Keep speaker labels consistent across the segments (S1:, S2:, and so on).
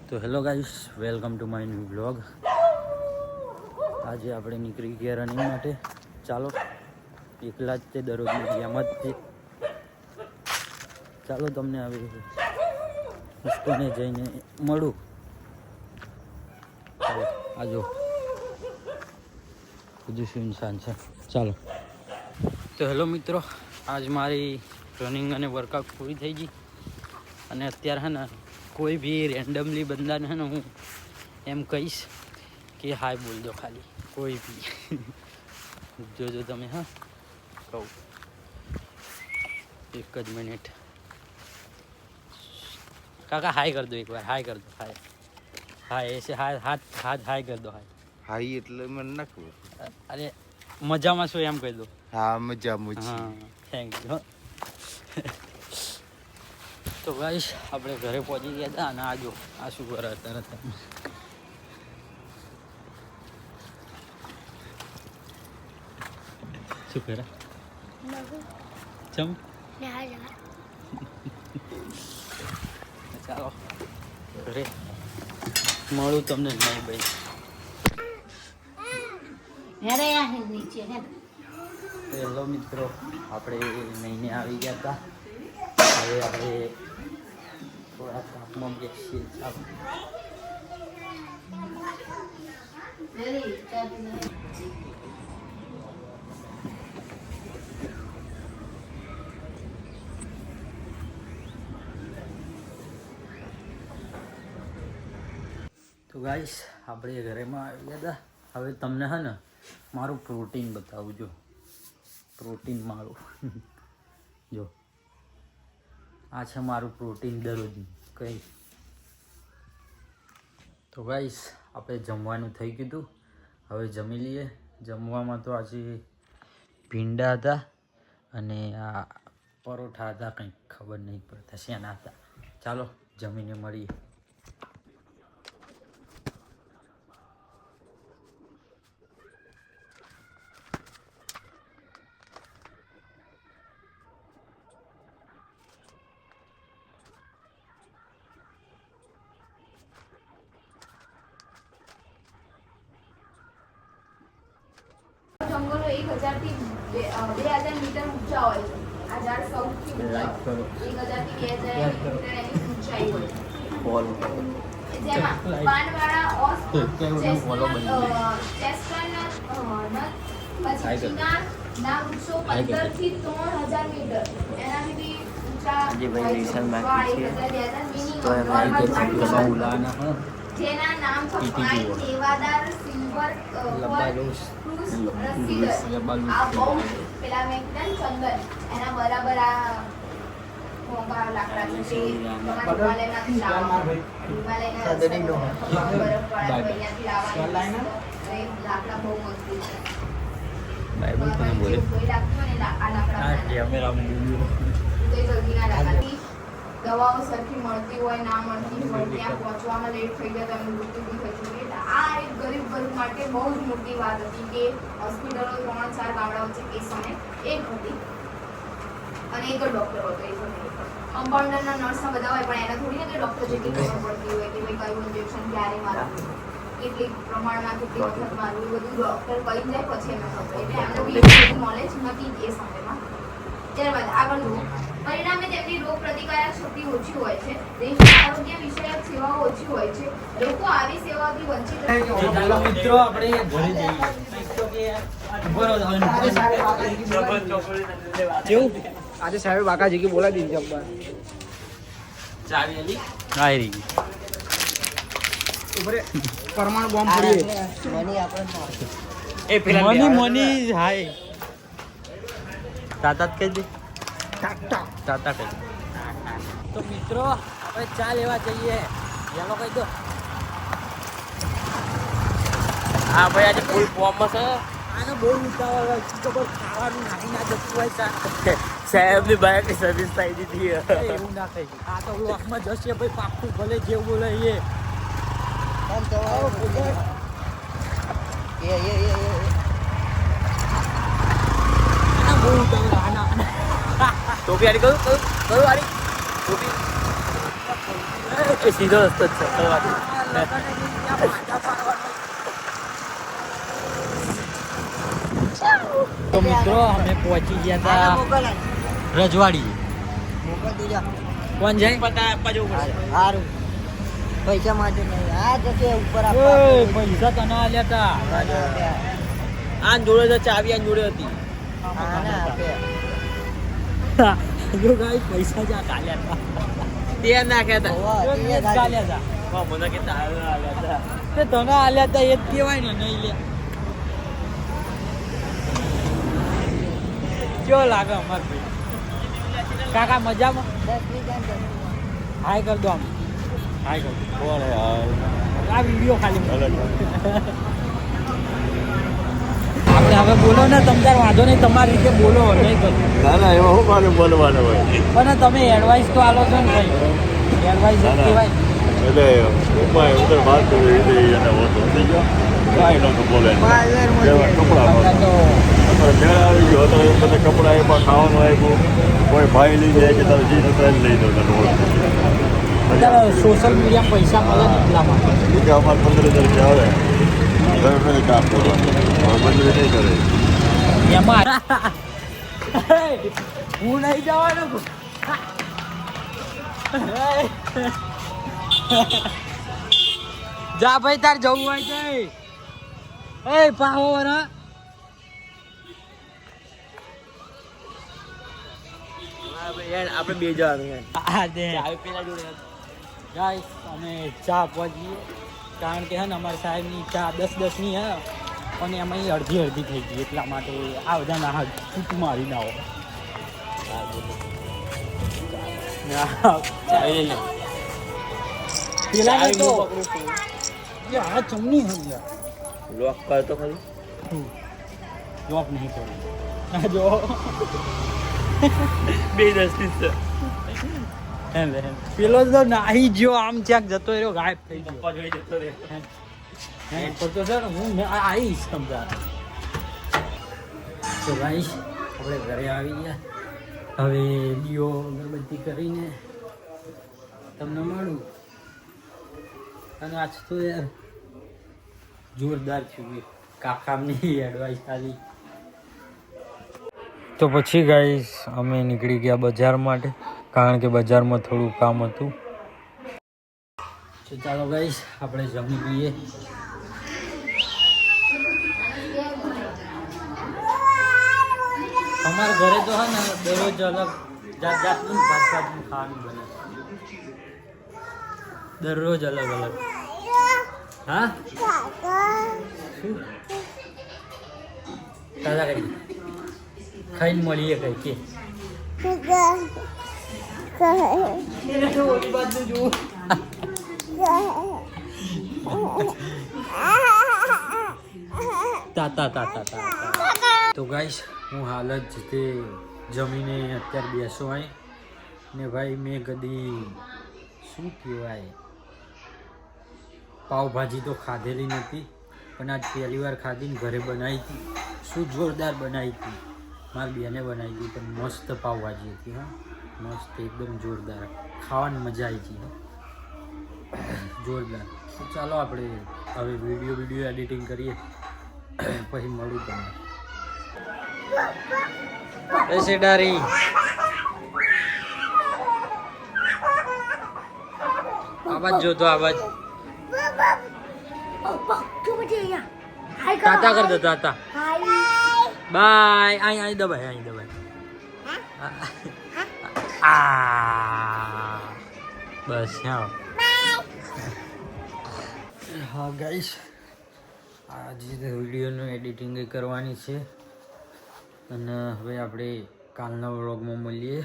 S1: તો hello guys, welcome to my new blog. આજે આપણે નીકળી ગયા રનિંગ માટે. ચાલો, એકલા જ તે દરરોજની જેમ જ તે. ચાલો તમને હવે પુષ્પને જઈને મળું. ચાલો આજો બધું શું ઇન્સાન છે. ચાલો તો હેલો મિત્રો, આજ મારી રનિંગ અને વર્કઆઉટ પૂરી થઈ ગઈ. અને અત્યારે હે ને કોઈ બી રેન્ડમલી બંદાને હે ને હું એમ કહીશ કે હાય બોલ દો ખાલી, કોઈ બી જોજો તમે. હા કહું, એક જ મિનિટ. કાકા હાય કર દો, એક વાર હાય કર દો. હાય હાય એસે હાય, હાથ હાથ હાય કર દો. હાય
S2: હાઈ એટલે મને ના ખબર.
S1: અરે મજામાં શું એમ કહી દો.
S2: હા મજામાં છે.
S1: હા થેન્ક યુ. તો ગાઈસ આપણે ઘરે પહોંચી ગયા હતા. અને આજો આ શું કરે તરત શું કરે ચમ. ચાલો ઘરે મળું તમને. નહીં ભાઈ, હેલો મિત્રો, આપણે મહિને આવી ગયા હતા. હવે આપણે થોડા તાપમાં બેસીએ. તો ગાઈસ આપણે ઘરેમાં આવી ગયા હતા. હવે તમને હે ને મારું પ્રોટીન બતાવું. જો પ્રોટીન મારું જો આ છે મારું પ્રોટીન દરરોજનું કંઈ. તો ગાઈસ આપણે જમવાનું થઈ ગયું. હવે જમી લઈએ. જમવામાં તો આજે ભીંડા હતા અને આ પરોઠા હતા. કંઈક ખબર નહીં પડતા શેના હતા. ચાલો જમીને મળીએ.
S3: જંગલો 1000 થી 2000 મીટર ઊંચા હોય છે. આ ઝાડ સૌથી ઊંચા 1000 થી 2000 મીટર એની ઊંચાઈ હોય છે. જેમાં પાનવાળા ઓસ પછી ચીના ના વૃક્ષો 15 થી 3000 મીટર એનાથી બી ઊંચા જેના નામ છે પાઇન, દેવાદાર, સિલ્વર, આ બહુ પેલા મેં ચંદન એના બરાબર આ મોંઘા લાકડા છે. હિમાલયના લાકડા બહુ મજબૂત છે. દવાઓ સરખી મળતી હોય ના મળતી હોય, ત્યાં પહોંચવામાં લેટ થઈ ગયા તો એનું મૃત્યુ બી થઈ શકે. આ એક ગરીબ વર્ગ માટે બહુ જ મોટી વાત હતી કે હોસ્પિટલો 3-4 ગામડાઓ છે એ સમયે એક હતી અને એક જ ડૉક્ટર હતો. એ સમયે કમ્પાઉન્ડરના નર્સના બધા હોય, પણ એને થોડી ને કે ડૉક્ટર જેટલી ખબર પડતી હોય કે ભાઈ કયું ઇન્જેક્શન ક્યારે મારવું, કેટલી પ્રમાણમાં કેટલી વખત મારવું, એ બધું ડૉક્ટર કહી જાય પછી એમને ખબર. એટલે એમને બી એટલું નોલેજ નથી એ સમયમાં. ત્યારબાદ આગળ જુઓ, પરિણામે તેમની રોગ પ્રતિકારક શક્તિ ઓછી હોય છે. દેશમાં આરોગ્ય વિષયક સેવાઓ ઓછી હોય છે. લોકો આવી સેવાઓથી વંચિત રહે છે.
S1: ચાલો મિત્રો આપણે ઘરે જઈએ.
S4: આજે સાહેબ બાકાજી की बोला दी जब
S1: ચાવી આલી આઈ રહી
S4: ऊपर परमाणु बॉम्ब पड़ी
S1: એ પેલા મની હાય તાતા કહી દે. તાતા કહી દે. તો મિત્રો આપણે ચા લેવા જઈએ. ચાલો કહી દો. હા ભાઈ આજે ફૂલ ફોર્મમાં છે. આને બહુ ઉતાવળ હોય છે. ખબર ખાવાનું નાખી ના જતું હોય ચા. સાહેબની બાઇકની સર્વિસ થઈ દીધી. એવું ના થઈ. આ તો લોકમાં જશે ભાઈ પાકું, ભલે જેવું બોલે એ. બહુ ઉતાવળ. આના ટોપી આડી કરું વાળી ટોપી સીધો રસ્તો જ છે તો મિત્રો અમે પહોંચી ગયા હતા રજવાડી. કોણ જાય
S5: સારું પૈસા માટે નહીં આ જશે ઉપર
S1: પૈસા તને આલ્યા હતા આ જોડે તો ચાવી આ જોડે હતી જો ગાય પૈસા જ કાલ્યા હતા તે નાખ્યા હતા કાલ્યા હતા મને કે આલ્યા હતા તે તને આલ્યા હતા એ જ કહેવાય ને નહીં લે કેવો લાગે અમાર ભાઈ કાકા મજામાં હાય કર દો આમ હાય કર દો આ વિડીયો ખાલી આપણે હવે બોલો ને તમતાર વાંધો નહીં તમારી રીતે બોલો નહીં કરું
S6: ના ના એમાં શું મારે બોલવાનું હોય
S1: પણ તમે એડવાઇસ તો આલો છો ને ભાઈ એડવાઇસ જ કહેવાય
S6: એટલે ઉપાય ઉધર વાત કરી રીતે એને હોતો થઈ ગયો કાંઈ નહોતું બોલે કપડા મેળ આવી ગયો તો બધા કપડા એમાં ખાવાનું આપ્યું કોઈ ભાઈ લઈ જાય કે તારે જે જતા લઈ દો તને
S1: અત્યારે સોશિયલ મીડિયામાં પૈસા મળે ને એટલા માટે
S6: કે અમારે 15,000 આવે ઘર નથી કામ કરવાનું બંધ નહીં કરે
S1: એમાં હું નહીં જવાનું જા ભાઈ તાર જવું હોય છે એ પાવો ને
S5: આપણે બે જવાનું
S1: હા દે ગાઈસ અમે ચા પહોંચીએ કારણ કે હે ને અમારા સાહેબની ચા 10-10 ની હે અને એમાં અડધી થઈ ગઈ એટલા માટે આ બધા ના છૂટ મારી ના હોય પેલા તો આ ચમની હે
S5: લોક કરતો ખરી
S1: લોક નહીં કરું જો
S5: 2-10 છે
S1: પેલો તો નાહી ગયો આમ ક્યાંક જતો રહ્યો ગાયબ થઈ ગયો
S5: જતો રે
S1: તો સર હું આવીશ સમજા તો ગાઈશ આપણે ઘરે આવી ગયા હવે દીવો અગરબત્તી કરીને તમને મળું અને આજ તો યાર જોરદાર થયું કાકાની એડવાઇસ આવી તો પછી ગાઈસ અમે નીકળી ગયા બજાર માટે કારણ કે બજારમાં થોડું કામ હતું તો ચાલો ગાઈસ આપણે જમી લઈએ અમારા ઘરે તો હે ને દરરોજ અલગ જાતનું ભાતનું ખાવાનું બને દરરોજ અલગ અલગ હા શું દાદા કઈ ખાઈને મળીએ કઈ કે ઓલી બાજુ જુઓ તો ગાઈસ હું હાલ જ તે જમીને અત્યારે બેસો અહીં ને ભાઈ મેં કદી શું કહેવાય પાવભાજી તો ખાધેલી નથી પણ આજ પહેલી વાર ખાધીને ઘરે બનાવી હતી શું જોરદાર બનાવી હતી મારી બેને બનાવી હતી પણ મસ્ત પાવભાજી હતી હા મસ્ત એકદમ જોરદાર ખાવાની મજા આવી હતી જોરદાર તો ચાલો આપણે હવે વિડીયો એડિટિંગ કરીએ પછી મળું તમને એ સેડારી આવાજ જોતો આવાજ તાતા કર દો તાતા બાય અહીં દબાઈ બસ હા ગાઈસ આજે વિડીયોનું એડિટિંગ કરવાની છે અને હવે આપણે કાલના વ્લોગમાં મળીએ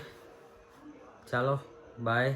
S1: ચાલો બાય